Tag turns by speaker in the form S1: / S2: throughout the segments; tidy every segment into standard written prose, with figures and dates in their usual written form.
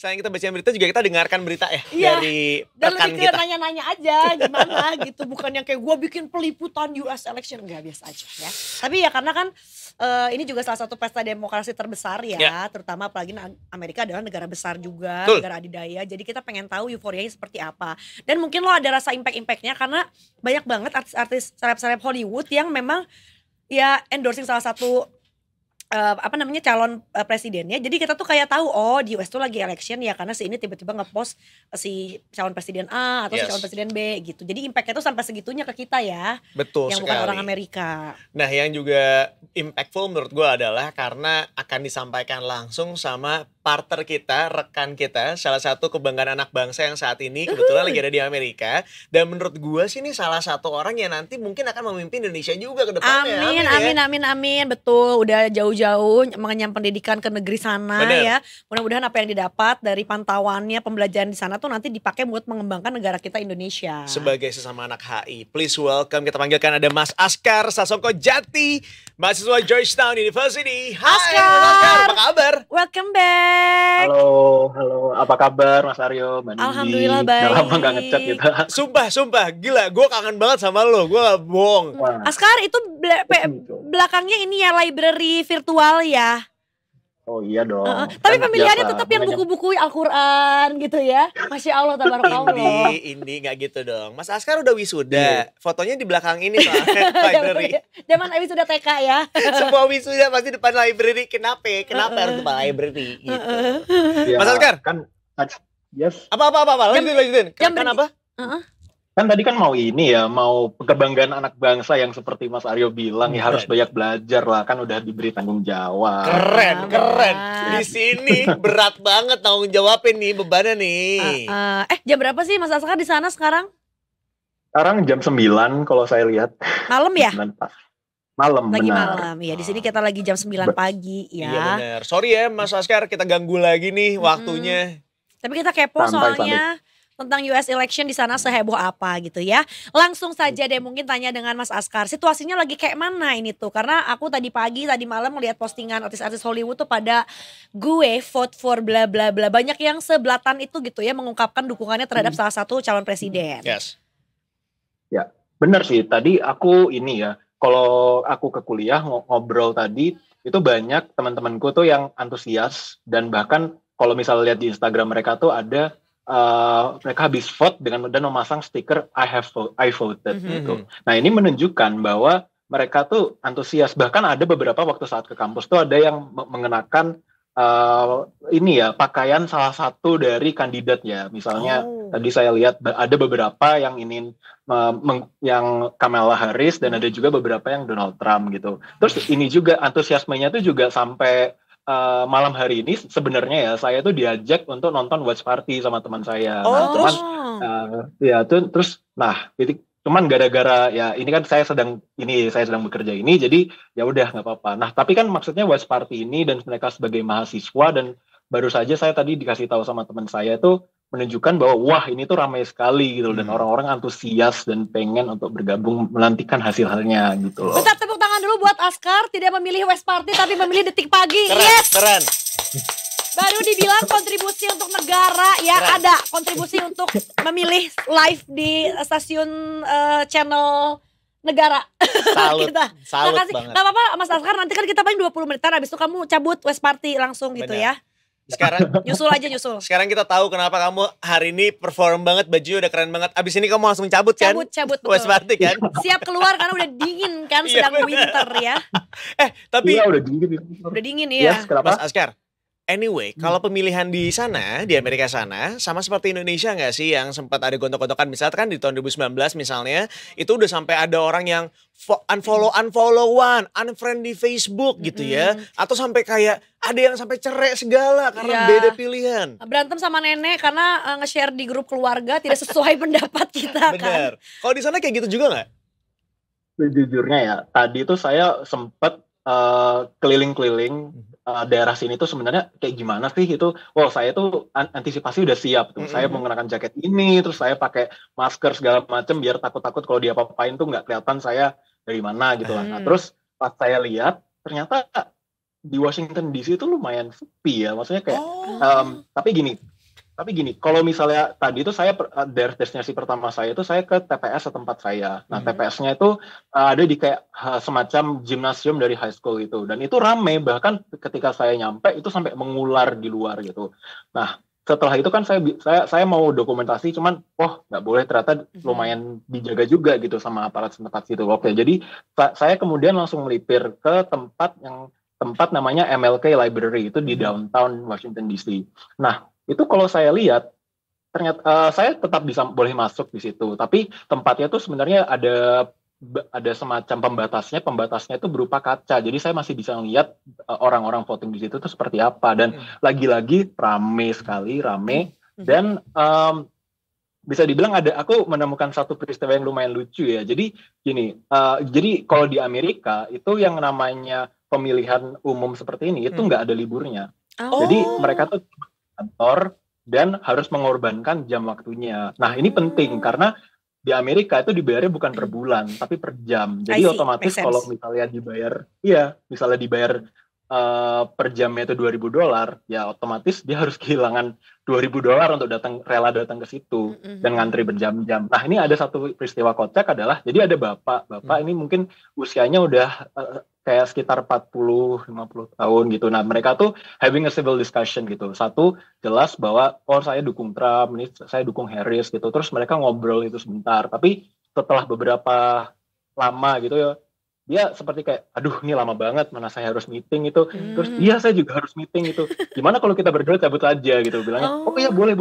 S1: selain kita baca berita juga kita dengarkan berita
S2: Iya,
S1: dari
S2: dan
S1: rekan
S2: lebih ke
S1: kita.
S2: nanya-nanya aja gimana gitu. Bukan yang kayak gue bikin peliputan US election. Enggak, biasa aja ya. Tapi ya karena kan ini juga salah satu pesta demokrasi terbesar ya. Terutama apalagi Amerika adalah negara besar juga,
S1: Betul.
S2: negara adidaya. Jadi kita pengen tahu euforianya seperti apa. Dan mungkin lo ada rasa impact-impactnya karena banyak banget artis-artis seleb-seleb Hollywood yang memang ya endorsing salah satu calon presidennya. Jadi kita tuh kayak tahu di US tuh lagi election ya karena si ini tiba-tiba ngepost si calon presiden A atau si calon presiden B gitu. Jadi impactnya tuh sampai segitunya ke kita ya.
S1: Betul
S2: yang
S1: sekali.
S2: bukan orang Amerika.
S1: Nah, yang juga impactful menurut gue adalah karena akan disampaikan langsung sama partner kita, rekan kita, salah satu kebanggaan anak bangsa yang saat ini kebetulan lagi ada di Amerika. Dan menurut gue sih ini salah satu orang yang nanti mungkin akan memimpin Indonesia juga ke depannya.
S2: Amin. Betul, udah jauh-jauh mengenyam pendidikan ke negeri sana.
S1: Bener.
S2: Ya. Mudah-mudahan apa yang didapat dari pantauannya, pembelajaran di sana tuh nanti dipakai buat mengembangkan negara kita Indonesia.
S1: Sebagai sesama anak HI, please welcome, kita panggilkan ada Mas Askar Sasongko Jati, mahasiswa Georgetown University. Hai Askar, apa kabar?
S2: Welcome back.
S3: Halo, apa kabar Mas Aryo, Mbak Nindi?
S2: Alhamdulillah baik.
S3: Udah lama gak ngechat gitu.
S1: Sumpah, gila, gue kangen banget sama lo, gue gak bohong.
S3: Wah,
S2: Askar itu belakangnya ini ya library virtual ya.
S3: oh iya dong.
S2: Tapi
S3: Kan
S2: pemilihannya
S3: biasa,
S2: tetap yang
S3: makanya-
S2: buku-buku Al-Quran gitu ya. Masya Allah, tabarakallah.
S1: Ini gak gitu dong. Mas Askar udah wisuda, fotonya di belakang ini soalnya library.
S2: Zaman Abi sudah TK ya.
S1: Semua wisuda pasti depan library. Kenapa harus depan library gitu.
S3: Ya,
S1: Mas Askar?
S3: Kan, yes.
S1: Apa, lanjutin. Kan apa?
S3: Kan tadi kan mau kebanggaan anak bangsa yang seperti Mas Aryo bilang ya harus banyak belajar lah, kan udah diberi tanggung jawab.
S1: Keren. Di sini berat banget tanggung jawabin nih, bebannya nih.
S2: Jam berapa sih Mas Askar di sana sekarang?
S3: Sekarang jam 9 kalau saya lihat.
S2: Malam ya?
S3: 9 pas. Malam,
S2: Lagi
S3: benar.
S2: malam ya. Di sini kita lagi jam 9 pagi ya.
S1: Iya benar. Sorry ya Mas Askar, kita ganggu lagi nih waktunya.
S2: Tapi kita kepo soalnya tentang US election di sana seheboh apa gitu ya. Langsung saja deh mungkin tanya dengan Mas Askar. Situasinya lagi kayak mana ini tuh? Karena aku tadi pagi, tadi malam melihat postingan artis-artis Hollywood tuh pada gue vote for bla bla bla. Banyak yang sebelatan itu gitu ya mengungkapkan dukungannya terhadap salah satu calon presiden.
S1: Yes.
S3: Ya, benar sih. Tadi aku kalau aku ke kuliah ngobrol tadi, itu banyak teman-temanku tuh yang antusias dan bahkan kalau misalnya lihat di Instagram mereka tuh ada mereka habis vote dan memasang stiker I voted gitu. Nah, ini menunjukkan bahwa mereka tuh antusias. Bahkan ada beberapa waktu saat ke kampus tuh ada yang mengenakan pakaian salah satu dari kandidatnya. Misalnya tadi saya lihat ada beberapa yang yang Kamala Harris dan ada juga beberapa yang Donald Trump gitu. Terus ini juga antusiasmenya tuh juga sampai malam hari ini sebenarnya ya saya tuh diajak untuk nonton watch party sama teman saya. Cuman gara-gara ya ini kan saya sedang bekerja ini, jadi ya udah nggak apa-apa. Nah tapi kan maksudnya watch party ini dan mereka sebagai mahasiswa dan baru saja saya tadi dikasih tahu sama teman saya tuh menunjukkan bahwa wah ini tuh ramai sekali gitu dan orang-orang antusias dan pengen untuk bergabung menantikan hasilnya gitu loh.
S2: Bentar, tepuk tangan dulu buat Askar tidak memilih West Party tapi memilih Detik Pagi.
S1: Keren.
S2: Baru dibilang kontribusi untuk negara ya. Keren. Ada kontribusi untuk memilih live di stasiun channel negara.
S1: Salut banget.
S2: Gak apa-apa Mas Askar, nanti kan kita paling 20 menitan habis itu kamu cabut West Party langsung gitu ya.
S1: Sekarang
S2: nyusul aja.
S1: Sekarang kita tahu kenapa kamu hari ini perform banget, bajunya udah keren banget. Abis ini kamu langsung cabut kan?
S2: Cabut betul.
S1: West Party kan?
S2: Siap keluar karena udah dingin kan, sedang winter ya.
S1: Tapi
S3: udah dingin.
S2: Udah dingin ya.
S3: Kenapa?
S1: Mas Askar, anyway, kalau pemilihan di sana, di Amerika sana, sama seperti Indonesia nggak sih yang sempat ada gontok-gontokan, misalkan di tahun 2019 misalnya, itu udah sampai ada orang yang unfollowan, unfriend di Facebook gitu ya, atau sampai kayak ada yang sampai cerai segala karena beda pilihan.
S2: Berantem sama nenek karena nge-share di grup keluarga tidak sesuai pendapat kita.
S1: Bener.
S2: Kan.
S1: Kalau di sana kayak gitu juga nggak?
S3: Sejujurnya ya, tadi tuh saya sempat keliling-keliling daerah sini tuh sebenarnya kayak gimana sih itu. Wow, saya tuh antisipasi udah siap tuh. Saya menggunakan jaket ini, terus saya pakai masker segala macam biar takut-takut kalau dia apa-apain tuh nggak kelihatan saya dari mana gitu lah. Nah, terus pas saya lihat ternyata di Washington DC itu lumayan sepi ya. Maksudnya kayak tapi gini, Tapi gini, kalau misalnya tadi itu saya destinasi pertama saya itu saya ke TPS tempat saya. Nah, TPS-nya itu ada di kayak semacam gymnasium dari high school itu, dan itu rame, bahkan ketika saya nyampe itu sampai mengular di luar gitu. Nah, setelah itu kan saya mau dokumentasi, cuman nggak boleh, ternyata lumayan dijaga juga gitu sama aparat setempat situ. Oke, jadi saya kemudian langsung melipir ke tempat namanya MLK Library, itu di downtown Washington DC. Nah, itu kalau saya lihat ternyata saya tetap boleh masuk di situ, tapi tempatnya tuh sebenarnya ada semacam pembatasnya itu berupa kaca, jadi saya masih bisa lihat orang-orang voting di situ tuh seperti apa, dan lagi-lagi rame sekali, dan bisa dibilang aku menemukan satu peristiwa yang lumayan lucu ya. Jadi gini, jadi kalau di Amerika itu yang namanya pemilihan umum seperti ini itu nggak ada liburnya. Jadi mereka tuh kantor dan harus mengorbankan jam waktunya. Nah, ini penting karena di Amerika itu dibayarnya bukan per bulan tapi per jam. Jadi otomatis kalau misalnya dibayar per jamnya itu $2.000, ya otomatis dia harus kehilangan $2.000 untuk rela datang ke situ dan ngantri berjam-jam. Nah, ini ada satu peristiwa kocak adalah, jadi ada bapak ini mungkin usianya udah kayak sekitar 40-50 tahun gitu. Nah, mereka tuh having a civil discussion gitu. Satu, jelas bahwa saya dukung Trump, ini saya dukung Harris gitu. Terus mereka ngobrol itu sebentar. Tapi setelah beberapa lama gitu ya, dia seperti kayak, aduh ini lama banget, mana saya harus meeting itu. Terus iya, saya juga harus meeting itu. Gimana kalau kita berdua cabut aja gitu. Bilangnya, ya boleh.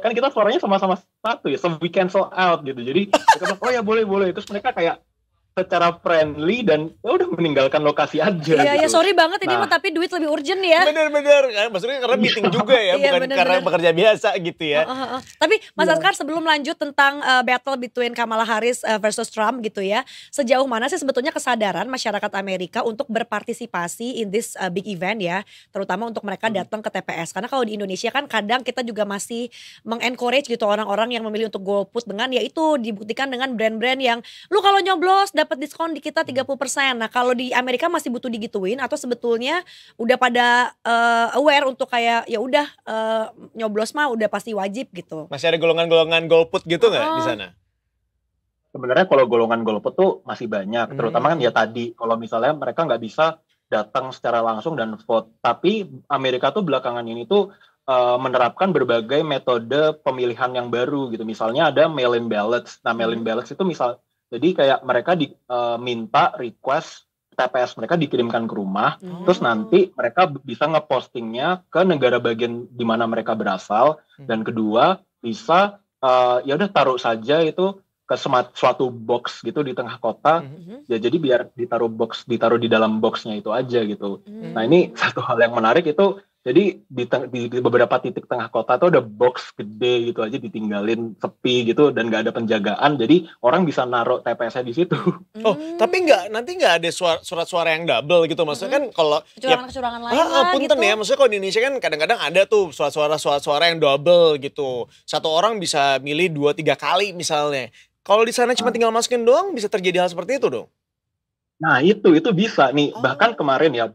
S3: Kan kita suaranya sama-sama satu ya, so we cancel out gitu. Jadi mereka bilang, ya boleh. Terus mereka kayak secara friendly dan udah meninggalkan lokasi aja.
S2: Iya,
S3: gitu.
S2: sorry banget ini mah, tapi duit lebih urgent ya.
S1: Bener, maksudnya karena meeting juga ya, bukan karena bekerja biasa gitu ya.
S2: Tapi Mas Askar, sebelum lanjut tentang battle between Kamala Harris versus Trump gitu ya, sejauh mana sih sebetulnya kesadaran masyarakat Amerika untuk berpartisipasi in this big event ya, terutama untuk mereka datang ke TPS? Karena kalau di Indonesia kan kadang kita juga masih mengencourage gitu orang-orang yang memilih untuk golput dengan, ya itu dibuktikan dengan brand-brand yang lu kalau nyoblos dapat diskon di kita 30%. Nah, kalau di Amerika masih butuh digituin atau sebetulnya udah pada aware untuk kayak ya udah nyoblos mah udah pasti wajib gitu.
S1: Masih ada golongan-golongan golput gitu nggak di sana?
S3: Sebenarnya kalau golongan golput tuh masih banyak, terutama kan ya tadi kalau misalnya mereka nggak bisa datang secara langsung dan vote. Tapi Amerika tuh belakangan ini tuh menerapkan berbagai metode pemilihan yang baru gitu. Misalnya ada mail-in ballots. Nah, mail-in ballots itu jadi kayak mereka minta request TPS mereka dikirimkan ke rumah, terus nanti mereka bisa ngepostingnya ke negara bagian di mana mereka berasal, dan kedua bisa ya udah taruh saja itu ke suatu box gitu di tengah kota, ya jadi biar ditaruh di dalam boxnya itu aja gitu. Nah, ini satu hal yang menarik itu. Jadi di beberapa titik tengah kota tuh ada box gede gitu aja ditinggalin sepi gitu dan nggak ada penjagaan, jadi orang bisa naruh TPS-nya di situ.
S1: Tapi nanti nggak ada surat suara yang double gitu, maksudnya kan kalau
S2: kecurangan lain lah
S1: punten
S2: gitu.
S1: ya, maksudnya kalau di Indonesia kan kadang-kadang ada tuh surat suara yang double gitu, satu orang bisa milih 2-3 kali misalnya. Kalau di sana cuma tinggal masukin doang, bisa terjadi hal seperti itu dong?
S3: Nah, itu bisa nih. Bahkan kemarin ya,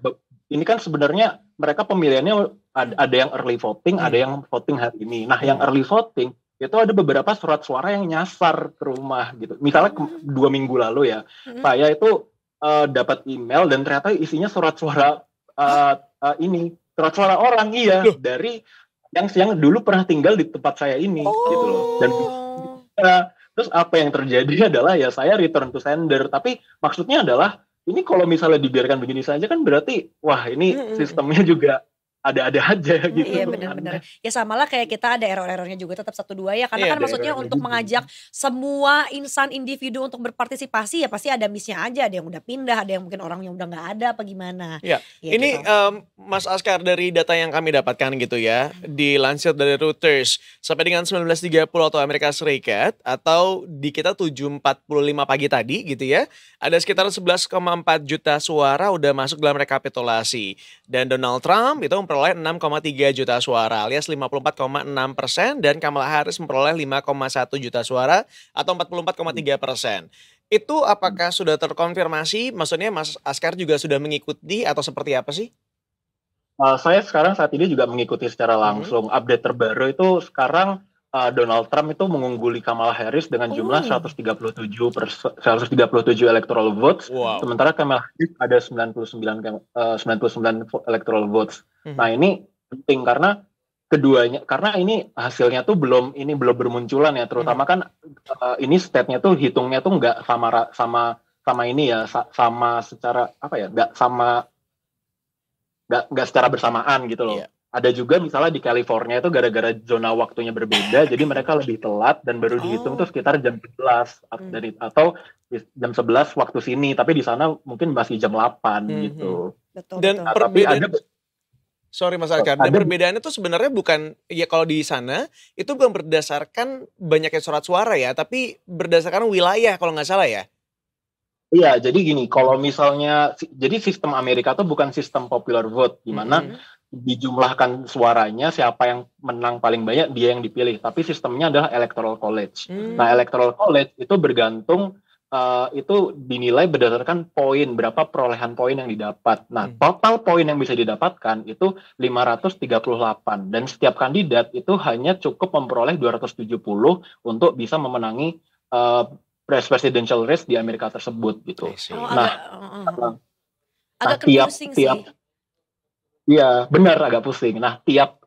S3: ini kan sebenarnya mereka pemilihannya ada yang early voting, ada yang voting hari ini. Nah, yang early voting itu ada beberapa surat suara yang nyasar ke rumah gitu. Misalnya 2 minggu lalu ya, saya itu dapat email dan ternyata isinya surat suara surat suara orang dari yang dulu pernah tinggal di tempat saya ini gitu loh. Dan terus apa yang terjadi adalah ya saya return to sender, tapi maksudnya adalah ini kalau misalnya dibiarkan begini saja kan berarti wah ini sistemnya juga ada-ada aja gitu.
S2: Iya, benar-benar. Ya sama lah kayak kita ada error-errornya juga tetap 1-2 ya. Karena kan maksudnya untuk mengajak semua insan individu untuk berpartisipasi ya pasti ada miss-nya aja. Ada yang udah pindah, ada yang mungkin orang yang udah gak ada apa gimana.
S1: Ya, ya ini Mas Askar, dari data yang kami dapatkan gitu ya, dilansir dari Reuters, sampai dengan 19.30 waktu Amerika Serikat atau di kita 7.45 pagi tadi gitu ya, ada sekitar 11,4 juta suara udah masuk dalam rekapitulasi. Dan Donald Trump itu memperoleh 6,3 juta suara alias 54,6%, dan Kamala Harris memperoleh 5,1 juta suara atau 44,3%. Itu apakah sudah terkonfirmasi? Maksudnya Mas Askar juga sudah mengikuti atau seperti apa sih?
S3: Saya sekarang saat ini juga mengikuti secara langsung. Update terbaru itu sekarang Donald Trump itu mengungguli Kamala Harris dengan jumlah 137 electoral votes,
S1: Wow.
S3: sementara Kamala Harris ada 99 electoral votes. Nah ini penting karena keduanya, karena ini hasilnya tuh belum bermunculan ya, terutama kan ini state-nya tuh hitungnya tuh nggak sama ini ya, sama secara apa ya, nggak secara bersamaan gitu loh.
S1: Iya.
S3: Ada juga misalnya di California itu gara-gara zona waktunya berbeda, jadi mereka lebih telat dan baru dihitung tuh sekitar jam 11 atau jam 11 waktu sini, tapi di sana mungkin masih jam 8 gitu.
S2: Betul,
S1: Dan
S2: betul.
S1: perbedaan,
S3: Tapi
S1: sorry Mas Alkar, dan perbedaannya tuh sebenarnya bukan, ya kalau di sana itu bukan berdasarkan banyaknya surat suara ya, tapi berdasarkan wilayah kalau nggak salah ya.
S3: Iya, jadi gini, kalau misalnya, jadi sistem Amerika tuh bukan sistem popular vote, di mana dijumlahkan suaranya, siapa yang menang paling banyak, dia yang dipilih. Tapi sistemnya adalah electoral college. Nah, electoral college itu bergantung, itu dinilai berdasarkan poin, berapa perolehan poin yang didapat. Nah, total poin yang bisa didapatkan itu 538. Dan setiap kandidat itu hanya cukup memperoleh 270 untuk bisa memenangi presidential race di Amerika tersebut gitu.
S2: Agak confusing sih.
S3: Iya, benar agak pusing. Nah, tiap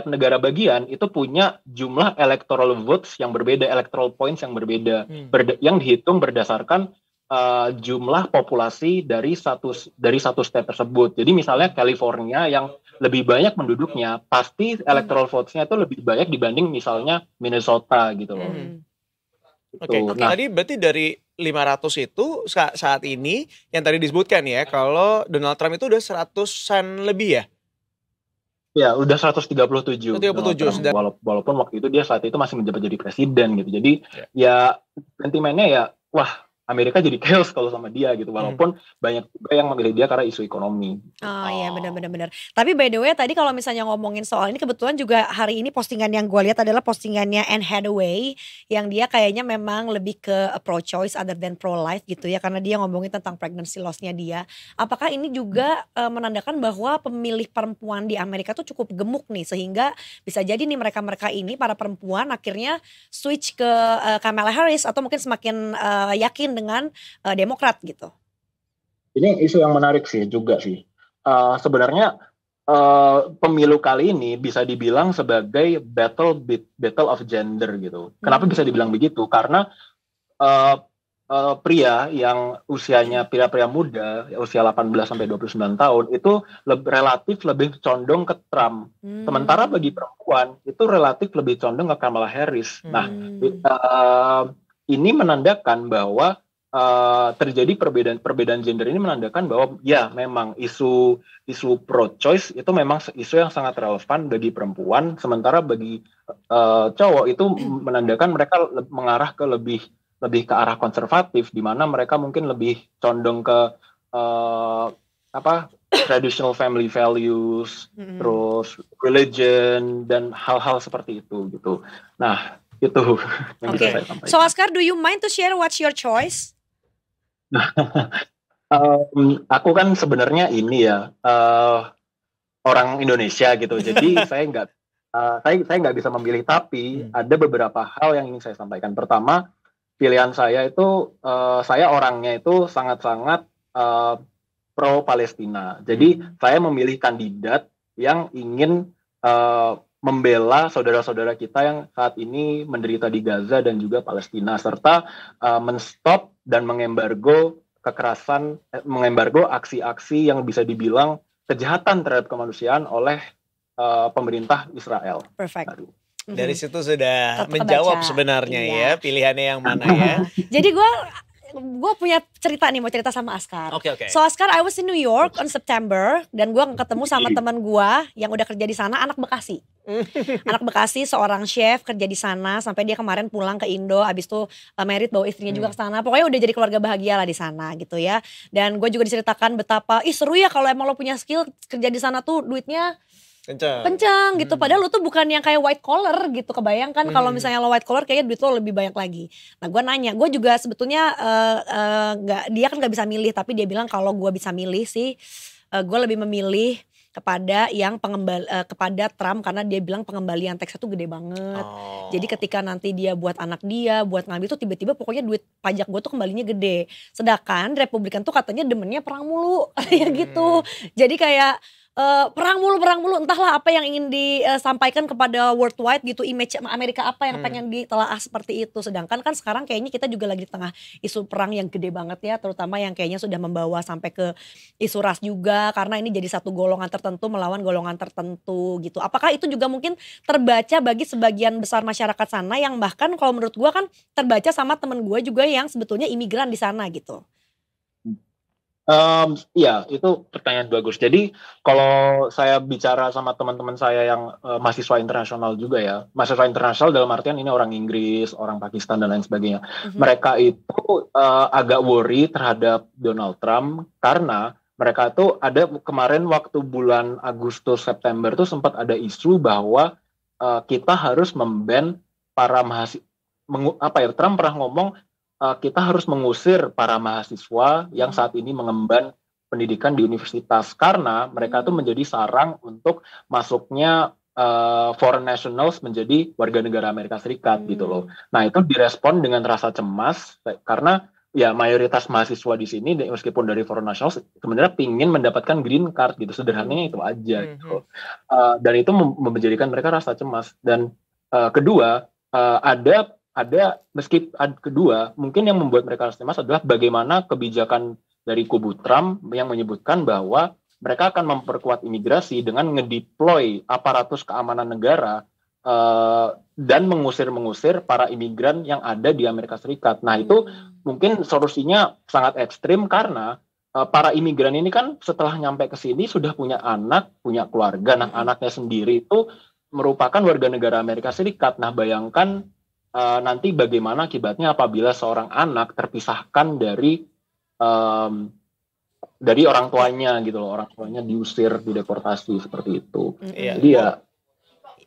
S3: negara bagian itu punya jumlah electoral votes yang berbeda, electoral points yang berbeda, yang dihitung berdasarkan jumlah populasi dari satu state tersebut. Jadi misalnya California yang lebih banyak penduduknya, pasti electoral votes-nya itu lebih banyak dibanding misalnya Minnesota gitu loh.
S1: Oke,
S3: Nah,
S1: tadi berarti dari 500 itu saat ini yang tadi disebutkan ya, kalau Donald Trump itu udah 100-an lebih ya?
S3: Ya, udah 137.
S1: 137.
S3: Walaupun waktu itu dia saat itu masih menjabat jadi presiden gitu. Jadi ya sentimennya ya, wah Amerika jadi chaos kalau sama dia gitu. Walaupun banyak juga yang memilih dia karena isu ekonomi.
S2: Oh iya, benar. Tapi by the way tadi kalau misalnya ngomongin soal ini, kebetulan juga hari ini postingan yang gue lihat adalah postingannya Anne Hathaway, yang dia kayaknya memang lebih ke pro-choice other than pro-life gitu ya, karena dia ngomongin tentang pregnancy loss-nya dia. Apakah ini juga menandakan bahwa pemilih perempuan di Amerika tuh cukup gemuk nih, sehingga bisa jadi nih mereka ini para perempuan akhirnya switch ke Kamala Harris, atau mungkin semakin yakin dengan Demokrat gitu?
S3: Ini isu yang menarik sih juga sih. Sebenarnya pemilu kali ini bisa dibilang sebagai battle of gender gitu. Kenapa bisa dibilang begitu? Karena pria yang usianya pria-pria muda, usia 18 sampai 29 tahun itu relatif lebih condong ke Trump. Sementara bagi perempuan itu relatif lebih condong ke Kamala Harris. Nah, ini menandakan bahwa terjadi perbedaan gender ini, menandakan bahwa ya memang isu pro-choice itu memang isu yang sangat relevan bagi perempuan, sementara bagi cowok itu menandakan mereka mengarah ke lebih ke arah konservatif, di mana mereka mungkin lebih condong ke traditional family values, terus religion dan hal-hal seperti itu gitu. Nah, itu yang bisa saya sampaikan.
S2: So Oscar, do you mind to share what's your choice?
S3: Aku kan sebenarnya ini ya orang Indonesia gitu, jadi saya nggak bisa memilih, tapi ada beberapa hal yang ingin saya sampaikan. Pertama, pilihan saya itu saya orangnya itu sangat-sangat pro Palestina. Jadi saya memilih kandidat yang ingin membela saudara-saudara kita yang saat ini menderita di Gaza dan juga Palestina, serta menstop dan mengembargo mengembargo aksi-aksi yang bisa dibilang kejahatan terhadap kemanusiaan oleh pemerintah Israel.
S2: Perfect.
S1: Dari situ sudah menjawab sebenarnya ya pilihannya yang mana ya.
S2: Jadi gue punya cerita nih, mau cerita sama Askar.
S1: Oke.
S2: So Askar, I was in New York on September, dan gue ketemu sama teman gue yang udah kerja di sana, anak Bekasi. Anak Bekasi, seorang chef kerja di sana sampai dia kemarin pulang ke Indo, abis itu married, bawa istrinya juga ke sana. Pokoknya udah jadi keluarga bahagia lah di sana gitu ya. Dan gue juga diceritakan betapa seru ya kalau emang lo punya skill kerja di sana tuh duitnya kencang gitu. Padahal lo tuh bukan yang kayak white collar gitu. Kebayangkan kalau misalnya lo white collar kayaknya duit lo lebih banyak lagi. Nah gue nanya, gue juga sebetulnya dia kan gak bisa milih, tapi dia bilang kalau gue bisa milih sih gue lebih memilih kepada yang kepada Trump karena dia bilang pengembalian teksnya tuh gede banget. Jadi ketika nanti dia buat anak dia, buat ngambil tuh tiba-tiba pokoknya duit pajak gue tuh kembalinya gede. Sedangkan Republikan tuh katanya demennya perang mulu kayak gitu. Jadi kayak perang mulu entahlah apa yang ingin disampaikan kepada worldwide gitu, image Amerika apa yang pengen ditelaah seperti itu. Sedangkan kan sekarang kayaknya kita juga lagi di tengah isu perang yang gede banget ya, terutama yang kayaknya sudah membawa sampai ke isu ras juga karena ini jadi satu golongan tertentu melawan golongan tertentu gitu. Apakah itu juga mungkin terbaca bagi sebagian besar masyarakat sana yang bahkan kalau menurut gua kan terbaca sama temen gua juga yang sebetulnya imigran di sana gitu.
S3: Iya, itu pertanyaan bagus. Jadi kalau saya bicara sama teman-teman saya yang mahasiswa internasional juga ya, mahasiswa internasional dalam artian ini orang Inggris, orang Pakistan dan lain sebagainya. Mereka itu agak worry terhadap Donald Trump karena mereka tuh ada kemarin waktu bulan Agustus September tuh sempat ada isu bahwa kita harus memban para mahasiswa. Trump pernah ngomong kita harus mengusir para mahasiswa yang saat ini mengemban pendidikan di universitas karena mereka tuh menjadi sarang untuk masuknya foreign nationals menjadi warga negara Amerika Serikat gitu loh. Nah itu direspon dengan rasa cemas karena ya mayoritas mahasiswa di sini meskipun dari foreign nationals sebenarnya pingin mendapatkan green card gitu, sederhananya itu aja gitu. Dan itu menjadikan mereka rasa cemas. Dan kedua kedua mungkin yang membuat mereka cemas adalah bagaimana kebijakan dari kubu Trump yang menyebutkan bahwa mereka akan memperkuat imigrasi dengan ngedeploy aparatus keamanan negara dan mengusir para imigran yang ada di Amerika Serikat. Nah itu mungkin solusinya sangat ekstrim karena para imigran ini kan setelah nyampe ke sini sudah punya anak, punya keluarga. Nah anaknya sendiri itu merupakan warga negara Amerika Serikat. Nah bayangkan nanti bagaimana akibatnya apabila seorang anak terpisahkan dari orang tuanya gitu loh, orang tuanya diusir, dideportasi seperti itu. Jadi ya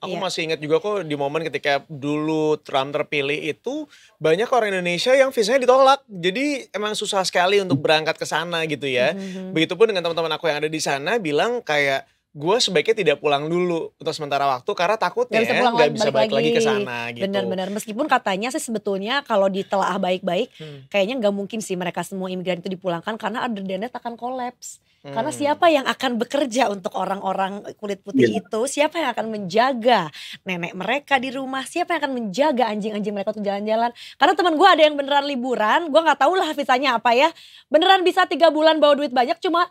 S1: aku masih ingat juga kok di momen ketika dulu Trump terpilih itu banyak orang Indonesia yang visanya ditolak. Jadi emang susah sekali untuk berangkat ke sana gitu ya. Begitupun dengan teman-teman aku yang ada di sana bilang kayak gue sebaiknya tidak pulang dulu untuk sementara waktu karena takutnya nggak bisa balik lagi ke sana gitu.
S2: Benar-benar meskipun katanya sih sebetulnya kalau ditelaah baik-baik kayaknya nggak mungkin sih mereka semua imigran itu dipulangkan karena order akan kolaps. Karena siapa yang akan bekerja untuk orang-orang kulit putih itu? Siapa yang akan menjaga nenek mereka di rumah? Siapa yang akan menjaga anjing-anjing mereka untuk jalan-jalan? Karena teman gue ada yang beneran liburan, gue nggak tahu lah visanya apa ya. Beneran bisa 3 bulan bawa duit banyak cuma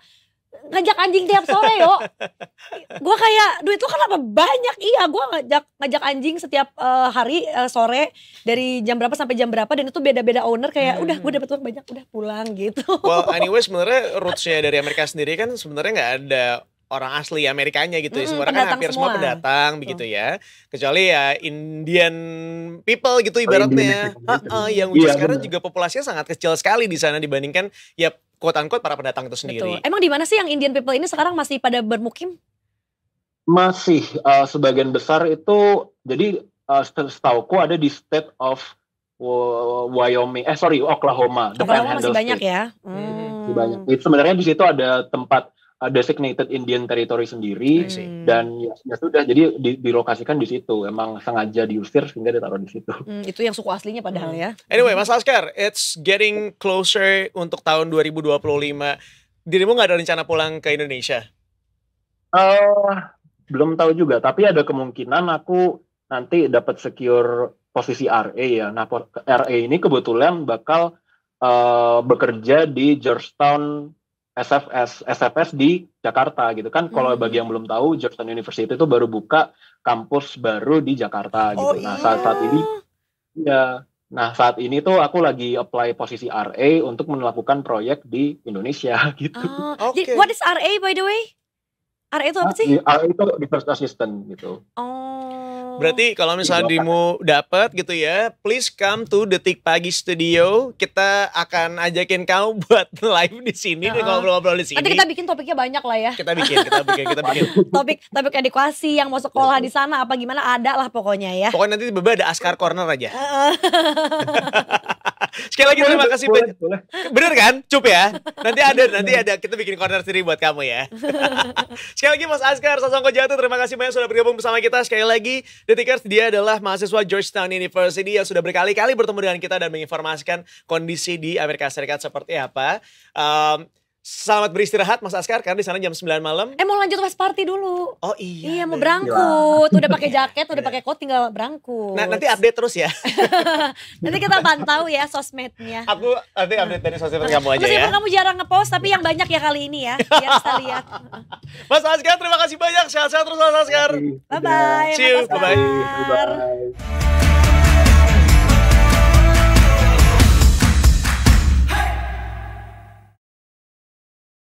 S2: ngajak anjing tiap sore yo. Gue kayak duit lu kenapa banyak? Iya gue ngajak anjing setiap hari sore dari jam berapa sampai jam berapa dan itu beda-beda owner kayak udah gue dapet uang banyak udah pulang gitu.
S1: Well anyway sebenarnya rootsnya dari Amerika sendiri kan sebenarnya nggak ada orang asli Amerikanya gitu. Sebenarnya kan hampir semua pendatang begitu ya. Kecuali ya Indian people gitu ibaratnya. Yang sekarang juga populasinya sangat kecil sekali di sana dibandingkan ya quote-unquote para pendatang itu sendiri.
S2: Betul. Emang di mana sih yang Indian people ini sekarang masih pada bermukim?
S3: Masih sebagian besar itu jadi setauku ada di state of Oklahoma.
S2: Oklahoma masih banyak ya.
S3: Masih banyak. Itu sebenarnya di situ ada tempat designated Indian Territory sendiri dan ya sudah jadi dilokasikan di situ. Emang sengaja diusir sehingga ditaruh di situ.
S2: Itu yang suku aslinya padahal ya.
S1: Anyway, Mas Laskar, it's getting closer untuk tahun 2025. Dirimu nggak ada rencana pulang ke Indonesia?
S3: Belum tahu juga, tapi ada kemungkinan aku nanti dapat secure posisi RA ya. Nah, RA ini kebetulan bakal bekerja di Georgetown SFS di Jakarta gitu kan. Kalau bagi yang belum tahu, Georgetown University itu baru buka kampus baru di Jakarta gitu. Nah, saat ini tuh aku lagi apply posisi RA untuk melakukan proyek di Indonesia gitu.
S2: What is RA by the way? RA itu apa sih?
S3: RA itu research assistant gitu.
S1: Berarti kalau misalnya dirimu dapat gitu ya, please come to Detik Pagi Studio. Kita akan ajakin kamu buat live di sini dan ngobrol-ngobrol di sini.
S2: Nanti kita bikin topiknya banyak lah ya.
S1: Kita bikin.
S2: Topik edukasi yang mau sekolah di sana apa gimana ada lah pokoknya ya.
S1: Pokoknya nanti tiba-tiba ada Askar Corner aja. Sekali lagi terima kasih banyak.
S3: Boleh.
S1: Bener kan? Cup ya. Nanti ada kita bikin corner sendiri buat kamu ya. Sekali lagi Mas Askar Sasongko Jatuh, terima kasih banyak sudah bergabung bersama kita. Sekali lagi Detikers, dia adalah mahasiswa Georgetown University yang sudah berkali-kali bertemu dengan kita dan menginformasikan kondisi di Amerika Serikat seperti apa. Selamat beristirahat Mas Askar karena di sana jam 9 malam.
S2: Mau lanjut pas party dulu.
S1: Oh iya.
S2: Iya, mau berangkut. Udah pakai jaket, udah pakai coat, tinggal berangkut.
S1: Nah, nanti update terus ya.
S2: Nanti kita pantau ya sosmednya.
S1: Aku nanti update dari sosmed kamu aja ya.
S2: Meskipun kamu jarang ngepost, tapi yang banyak ya kali ini ya. Biar kita lihat.
S1: Mas Askar terima kasih banyak. Sehat-sehat terus Mas Askar.
S2: Bye-bye.
S1: See you.
S2: Mas Askar.
S3: Bye-bye.